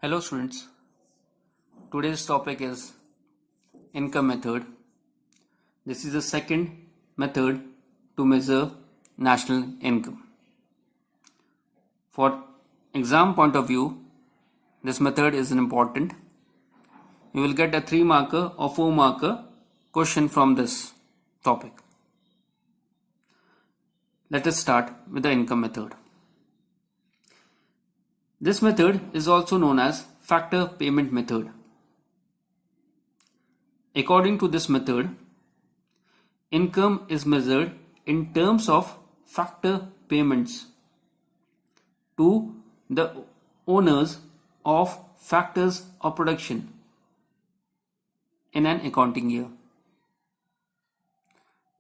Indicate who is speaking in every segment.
Speaker 1: Hello students, today's topic is income method. This is the second method to measure national income. For exam point of view, this method is important. You will get a 3 marker or 4 marker question from this topic. Let us start with the income method. This method is also known as factor payment method. According to this method, income is measured in terms of factor payments to the owners of factors of production in an accounting year.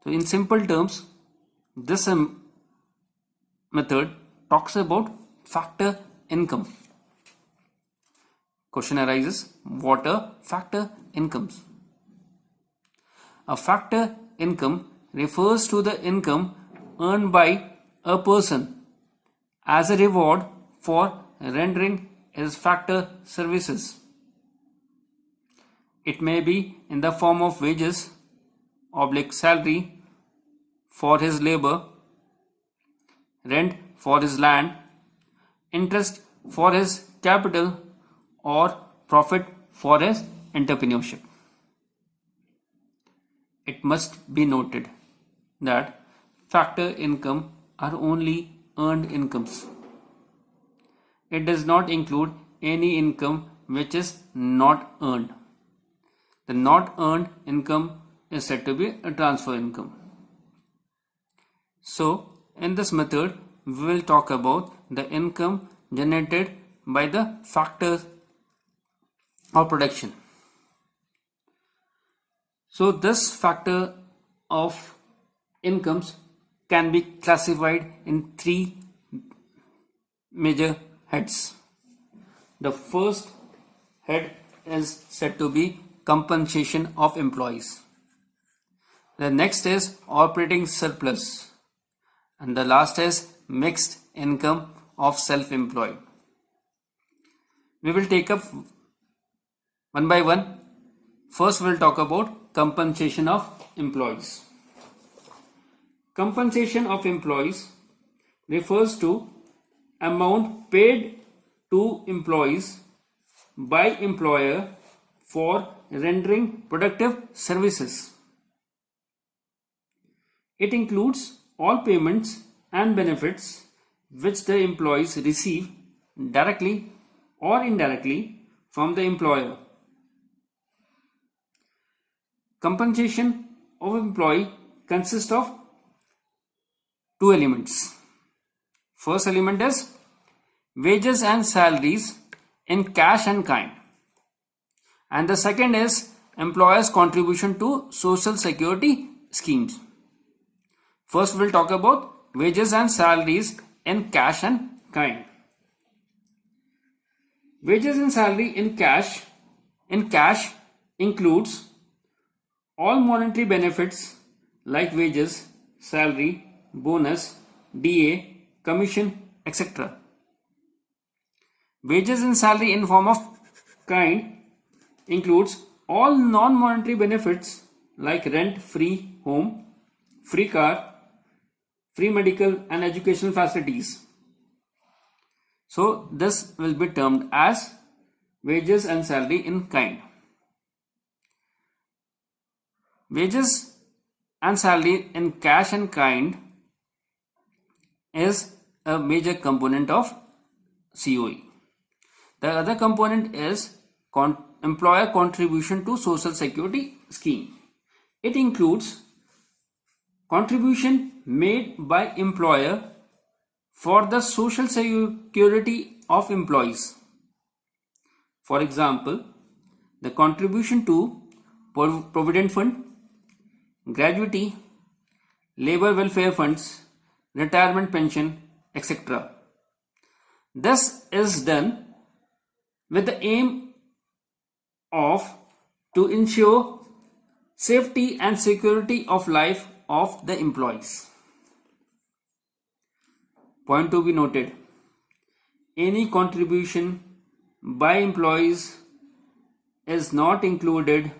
Speaker 1: So in simple terms, this method talks about factor income. Question arises, what are factor incomes? A factor income refers to the income earned by a person as a reward for rendering his factor services. It may be in the form of wages, salary for his labor, rent for his land, interest for his capital, or profit for his entrepreneurship. It must be noted that factor income are only earned incomes. It does not include any income which is not earned. The not earned income is said to be a transfer income. So, in this method, we will talk about the income generated by the factors of production. So this factor of incomes can be classified in 3 major heads. The first head is said to be compensation of employees. The next is operating surplus. And the last is mixed income of self-employed. We will take up one by one. First, we will talk about compensation of employees. Compensation of employees refers to amount paid to employees by employer for rendering productive services. It includes all payments and benefits which the employees receive directly or indirectly from the employer. Compensation of employee consists of 2 elements. First element is wages and salaries in cash and kind. And the second is employer's contribution to social security schemes. First we will talk about wages and salaries in cash and kind. Wages and salary in cash includes all monetary benefits like wages, salary, bonus, DA, commission, etc. Wages and salary in form of kind includes all non-monetary benefits like rent, free home, free car, free medical and educational facilities. So this will be termed as wages and salary in kind. Wages and salary in cash and kind is a major component of COE. The other component is employer contribution to social security scheme. It includes contribution made by employer for the social security of employees. For example, the contribution to Provident Fund, gratuity, labor welfare funds, retirement pension, etc. This is done with the aim of to ensure safety and security of life of the employees. Point to be noted, any contribution by employees is not included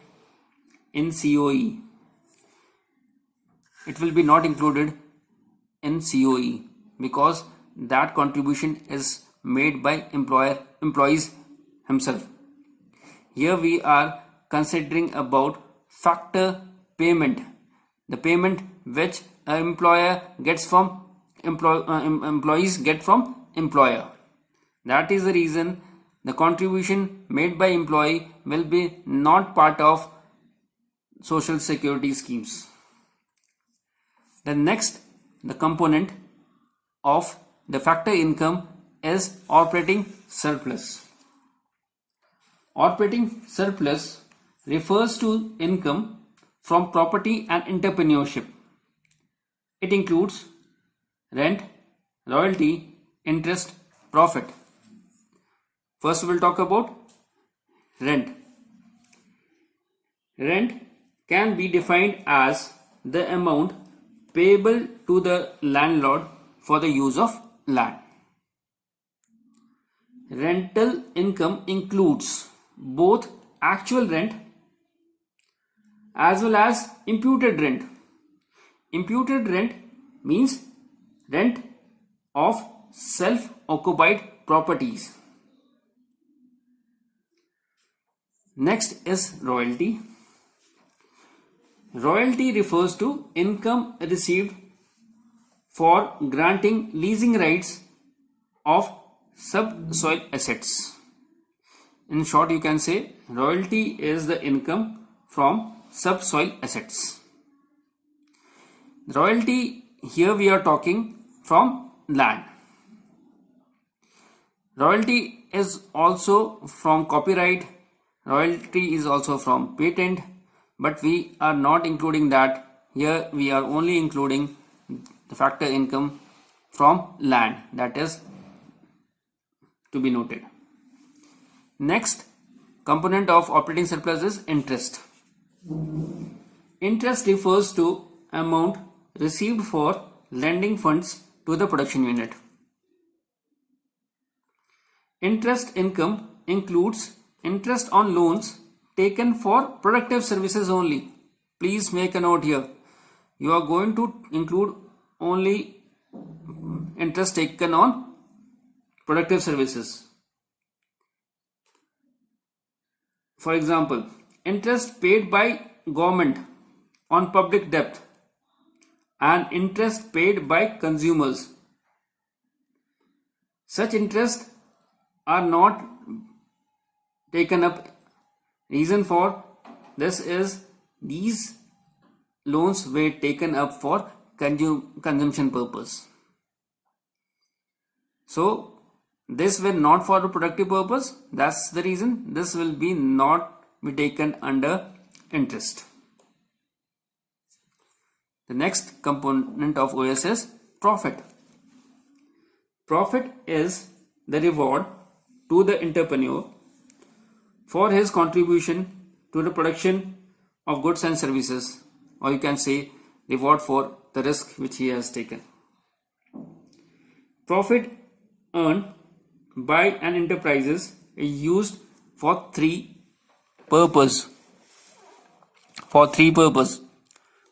Speaker 1: in COE. It will be not included in COE because that contribution is made by employees himself. Here we are considering about factor payment, the payment which an employer gets from employees get from employer. That is the reason the contribution made by employee will be not part of social security schemes. The component of the factor income is operating surplus. Operating surplus refers to income from property and entrepreneurship. It includes rent, royalty, interest, profit. First, we will talk about rent. Rent can be defined as the amount payable to the landlord for the use of land. Rental income includes both actual rent as well as imputed rent. Imputed rent means rent of self-occupied properties. Next is royalty. Royalty refers to income received for granting leasing rights of subsoil assets. In short, you can say royalty is the income from subsoil assets. Royalty, here we are talking from land. Royalty is also from copyright. Royalty is also from patent, but we are not including that. Here we are only including the factor income from land. That is to be noted. Next component of operating surplus is interest. Interest refers to amount received for lending funds to the production unit. Interest income includes interest on loans taken for productive services only. Please make a note here. You are going to include only interest taken on productive services. For example, interest paid by government on public debt and interest paid by consumers. Such interest are not taken up. Reason for this is these loans were taken up for consumption purpose. So this were not for a productive purpose. That's the reason this will be not be taken under interest. The next component of OS is profit. Profit is the reward to the entrepreneur for his contribution to the production of goods and services, or you can say reward for the risk which he has taken. Profit earned by an enterprise is used for three purposes.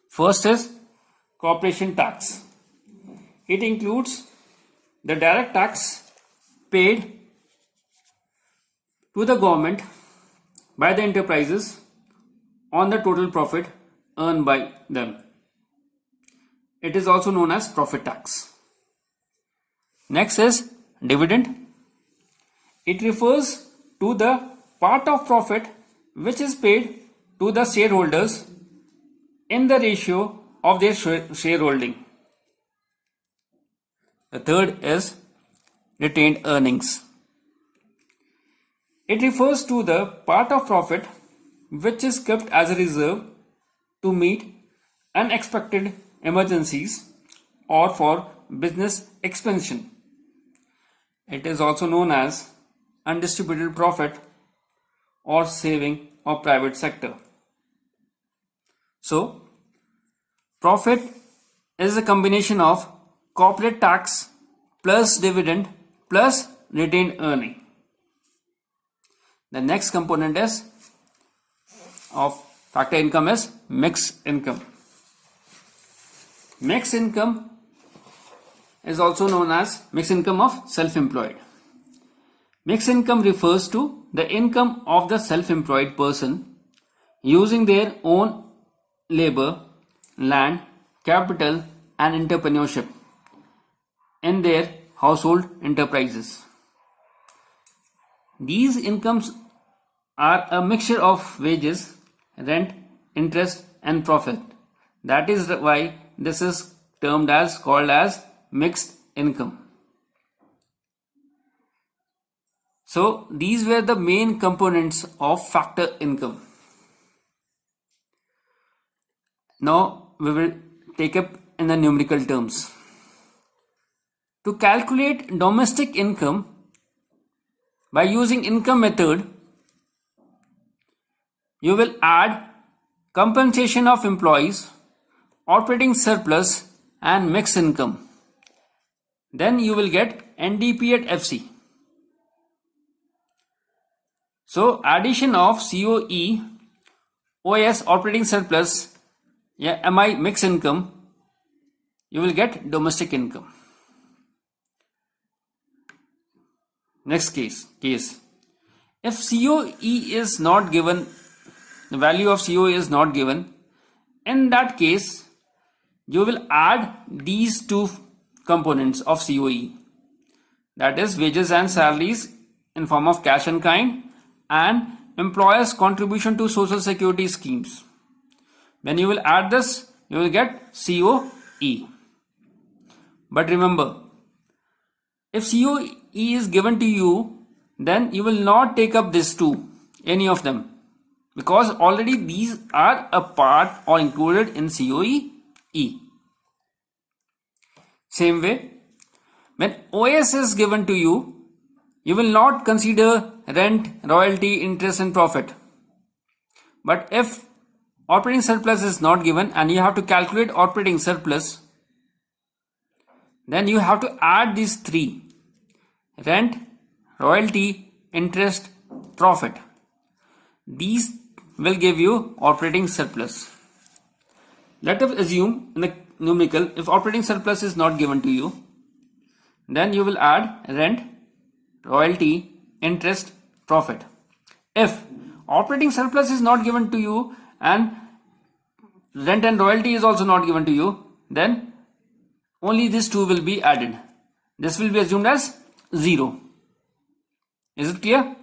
Speaker 1: First is corporation tax. It includes the direct tax paid to the government by the enterprises on the total profit earned by them. It is also known as profit tax. Next is dividend. It refers to the part of profit which is paid to the shareholders in the ratio of their shareholding. The third is retained earnings. It refers to the part of profit which is kept as a reserve to meet unexpected emergencies or for business expansion. It is also known as undistributed profit or saving of private sector. So, profit is a combination of corporate tax plus dividend plus retained earning. The next component is of factor income is mixed income. Mixed income is also known as mixed income of self-employed. Mixed income refers to the income of the self-employed person using their own labor, land, capital and entrepreneurship in their household enterprises. These incomes are a mixture of wages, rent, interest and profit. That is why this is called as mixed income. So these were the main components of factor income. Now we will take up in the numerical terms. To calculate domestic income by using income method, you will add compensation of employees, operating surplus and mixed income. Then you will get NDP at FC. So addition of COE, OS operating surplus, MI mixed income, you will get domestic income. Next case. If COE is not given, the value of COE is not given, in that case, you will add these two components of COE. That is wages and salaries in form of cash and kind and employers' contribution to social security schemes. When you will add this, you will get COE. But remember, if COE is given to you, then you will not take up these two, any of them, because already these are a part or included in COE. Same way, when OS is given to you, you will not consider rent, royalty, interest and profit. But if operating surplus is not given and you have to calculate operating surplus, then you have to add these three: rent, royalty, interest, profit. These will give you operating surplus. Let us assume in the numerical, if operating surplus is not given to you, then you will add rent, royalty, interest, profit. If operating surplus is not given to you and rent and royalty is also not given to you, then only these two will be added. This will be assumed as 0. Is it clear?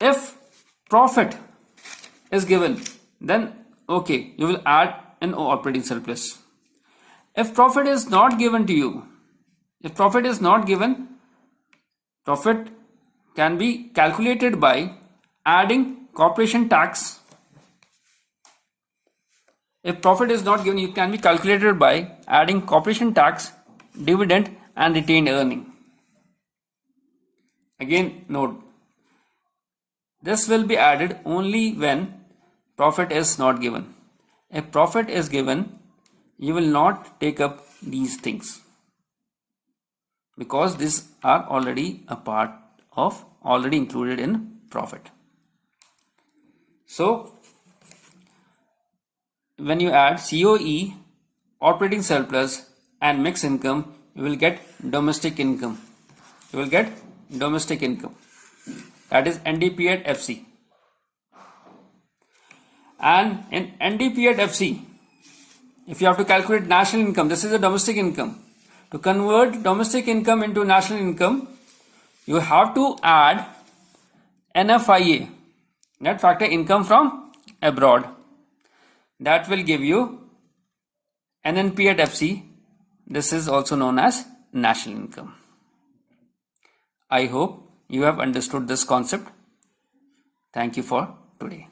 Speaker 1: If profit is given, then okay, you will add an operating surplus. If profit is not given to you, profit can be calculated by adding corporation tax. If profit is not given, it can be calculated by adding corporation tax, dividend and retained earning. Again note, this will be added only when profit is not given. If profit is given, you will not take up these things, because these are already a part of already included in profit. So when you add COE, operating surplus and mixed income, you will get domestic income. That is NDP at FC. And in NDP at FC, if you have to calculate national income, this is a domestic income. To convert domestic income into national income, you have to add NFIA, net factor income from abroad. That will give you NNP at FC. This is also known as national income. I hope you have understood this concept. Thank you for today.